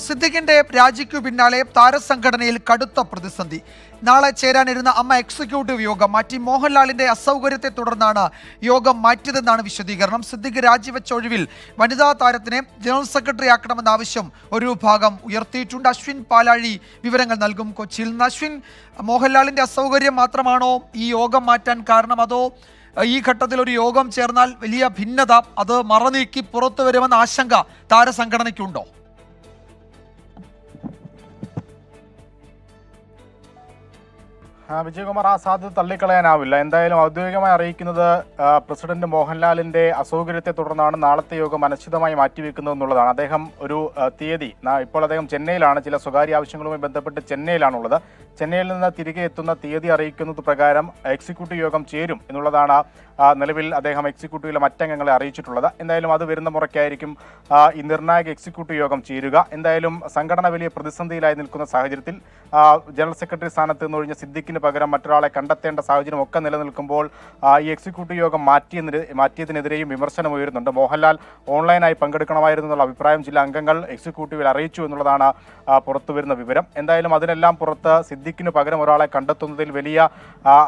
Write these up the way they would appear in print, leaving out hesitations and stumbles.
സിദ്ദിഖിന്റെ രാജിക്കു പിന്നാലെ താരസംഘടനയിൽ കടുത്ത പ്രതിസന്ധി. നാളെ ചേരാനിരുന്ന അമ്മ എക്സിക്യൂട്ടീവ് യോഗം മാറ്റി. മോഹൻലാലിന്റെ അസൗകര്യത്തെ തുടർന്നാണ് യോഗം മാറ്റിയതെന്നാണ് വിശദീകരണം. സിദ്ദിഖ് രാജിവെച്ച ഒഴിവിൽ വനിതാ താരത്തിനെ ജനറൽ സെക്രട്ടറി ആക്കണമെന്ന ആവശ്യം ഒരു വിഭാഗം ഉയർത്തിയിട്ടുണ്ട്. അശ്വിൻ പാലാഴി വിവരങ്ങൾ നൽകും കൊച്ചിയിൽ നിന്ന്. അശ്വിൻ, മോഹൻലാലിന്റെ അസൗകര്യം മാത്രമാണോ ഈ യോഗം മാറ്റാൻ കാരണം, അതോ ഈ ഘട്ടത്തിൽ ഒരു യോഗം ചേർന്നാൽ വലിയ ഭിന്നത അത് മറനീക്കി പുറത്തു വരുമെന്ന ആശങ്ക താരസംഘടനയ്ക്കുണ്ടോ? വിജയകുമാർ, ആ സാധ്യത തള്ളിക്കളയാനാവില്ല. എന്തായാലും ഔദ്യോഗികമായി അറിയിക്കുന്നത് പ്രസിഡന്റ് മോഹൻലാലിന്റെ അസൗകര്യത്തെ തുടർന്നാണ് നാളത്തെ യോഗം അനിശ്ചിതമായി മാറ്റിവെക്കുന്നത് എന്നുള്ളതാണ്. അദ്ദേഹം ഒരു തീയതി, ഇപ്പോൾ അദ്ദേഹം ചെന്നൈയിലാണ്, ചില സ്വകാര്യ ആവശ്യങ്ങളുമായി ബന്ധപ്പെട്ട് ചെന്നൈയിലാണുള്ളത്. ചെന്നൈയിൽ നിന്ന് തിരികെ എത്തുന്ന തീയതി അറിയിക്കുന്നത് പ്രകാരം എക്സിക്യൂട്ടീവ് യോഗം ചേരും എന്നുള്ളതാണ് നിലവിൽ അദ്ദേഹം എക്സിക്യൂട്ടീവിലെ മറ്റംഗങ്ങളെ അറിയിച്ചിട്ടുള്ളത്. എന്തായാലും അത് വരുന്ന മുറയ്ക്കായിരിക്കും ഈ നിർണായക എക്സിക്യൂട്ടീവ് യോഗം ചേരുക. എന്തായാലും സംഘടന വലിയ പ്രതിസന്ധിയിലായി നിൽക്കുന്ന സാഹചര്യത്തിൽ ജനറൽ സെക്രട്ടറി സ്ഥാനത്ത് നിന്ന് ഒഴിഞ്ഞ സിദ്ദിഖിന് പകരം മറ്റൊരാളെ കണ്ടെത്തേണ്ട സാഹചര്യം ഒക്കെ നിലനിൽക്കുമ്പോൾ ഈ എക്സിക്യൂട്ടീവ് യോഗം മാറ്റിയതിനെതിരെയും വിമർശനം ഉയരുന്നുണ്ട്. മോഹൻലാൽ ഓൺലൈനായി പങ്കെടുക്കണമായിരുന്നു എന്നുള്ള അഭിപ്രായം ചില അംഗങ്ങൾ എക്സിക്യൂട്ടീവിൽ അറിയിച്ചു എന്നുള്ളതാണ് പുറത്തുവരുന്ന വിവരം. എന്തായാലും അതിനെല്ലാം പുറത്ത് സിദ്ദിഖിന് പകരം ഒരാളെ കണ്ടെത്തുന്നതിൽ വലിയ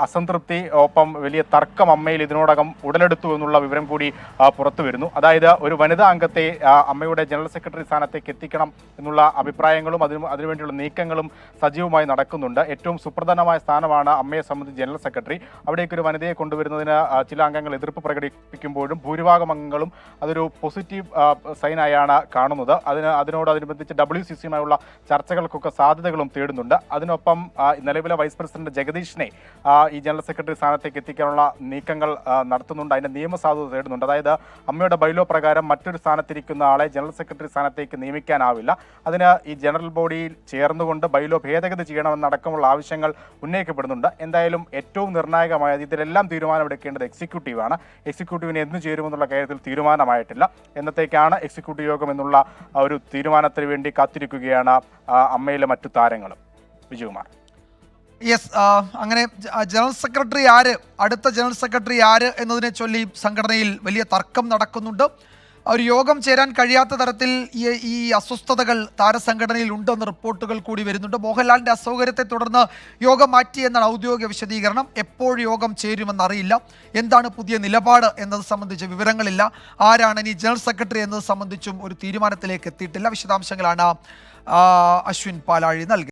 അസംതൃപ്തി, ഒപ്പം വലിയ തർക്കം അമ്മയിൽ ഇതിനോടകം ഉടലെടുത്തു എന്നുള്ള വിവരം കൂടി പുറത്തു വരുന്നു. അതായത് ഒരു വനിതാ അംഗത്തെ അമ്മയുടെ ജനറൽ സെക്രട്ടറി സ്ഥാനത്തേക്ക് എത്തിക്കണം എന്നുള്ള അഭിപ്രായങ്ങളും അതിനുവേണ്ടിയുള്ള നീക്കങ്ങളും സജീവമായി നടക്കുന്നുണ്ട്. ഏറ്റവും സുപ്രധാനമായ സ്ഥാനമാണ് അമ്മയെ സംബന്ധിച്ച് ജനറൽ സെക്രട്ടറി. അവിടേക്ക് ഒരു വനിതയെ കൊണ്ടുവരുന്നതിന് ചില അംഗങ്ങൾ എതിർപ്പ് പ്രകടിപ്പിക്കുമ്പോഴും ഭൂരിഭാഗം അംഗങ്ങളും അതൊരു പോസിറ്റീവ് സൈനായാണ് കാണുന്നത്. അതിനോടനുബന്ധിച്ച് WCCയുമായുള്ള ചർച്ചകൾക്കൊക്കെ സാധ്യതകളും തേടുന്നുണ്ട്. അതിനൊപ്പം നിലവിലെ വൈസ് പ്രസിഡന്റ് ജഗദീഷിനെ ഈ ജനറൽ സെക്രട്ടറി സ്ഥാനത്തേക്ക് എത്തിക്കാനുള്ള നീക്കങ്ങൾ നടത്തുന്നുണ്ട്. അതിന്റെ നിയമസാധുത തേടുന്നുണ്ട്. അതായത് അമ്മയുടെ ബൈലോ പ്രകാരം മറ്റൊരു സ്ഥാനത്തിരിക്കുന്ന ആളെ ജനറൽ സെക്രട്ടറി സ്ഥാനത്തേക്ക് നിയമിക്കാനാവില്ല. അതിന് ഈ ജനറൽ ബോഡിയിൽ ചേർന്നുകൊണ്ട് ബൈലോ ഭേദഗതി ചെയ്യണമെന്നടക്കമുള്ള ആവശ്യങ്ങൾ ഉന്നയിക്കപ്പെടുന്നുണ്ട്. എന്തായാലും ഏറ്റവും നിർണായകമായത് ഇതിലെല്ലാം തീരുമാനമെടുക്കേണ്ടത് എക്സിക്യൂട്ടീവാണ്. എക്സിക്യൂട്ടീവിന് എന്ന് ചേരുമെന്നുള്ള കാര്യത്തിൽ തീരുമാനമായിട്ടില്ല. എന്നത്തേക്കാണ് എക്സിക്യൂട്ടീവ് യോഗം എന്നുള്ള ഒരു തീരുമാനത്തിന് വേണ്ടി കാത്തിരിക്കുകയാണ് അമ്മയിലെ മറ്റു താരങ്ങളും. വിജയകുമാർ. യെസ്, അങ്ങനെ ജനറൽ സെക്രട്ടറി ആര്, അടുത്ത ജനറൽ സെക്രട്ടറി ആര് എന്നതിനെ ചൊല്ലി സംഘടനയിൽ വലിയ തർക്കം നടക്കുന്നുണ്ട്. ഒരു യോഗം ചേരാൻ കഴിയാത്ത തരത്തിൽ ഈ അസ്വസ്ഥതകൾ താരസംഘടനയിൽ ഉണ്ടെന്ന് റിപ്പോർട്ടുകൾ കൂടി വരുന്നുണ്ട്. മോഹൻലാലിൻ്റെ അസൗകര്യത്തെ തുടർന്ന് യോഗം മാറ്റിയെന്നാണ് ഔദ്യോഗിക വിശദീകരണം. എപ്പോൾ യോഗം ചേരുമെന്നറിയില്ല. എന്താണ് പുതിയ നിലപാട് എന്നത് സംബന്ധിച്ച് വിവരങ്ങളില്ല. ആരാണ് ഇനി ജനറൽ സെക്രട്ടറി എന്നത് സംബന്ധിച്ചും ഒരു തീരുമാനത്തിലേക്ക് എത്തിയിട്ടില്ല. വിശദാംശങ്ങളാണ് അശ്വിൻ പാലാഴി നൽകി.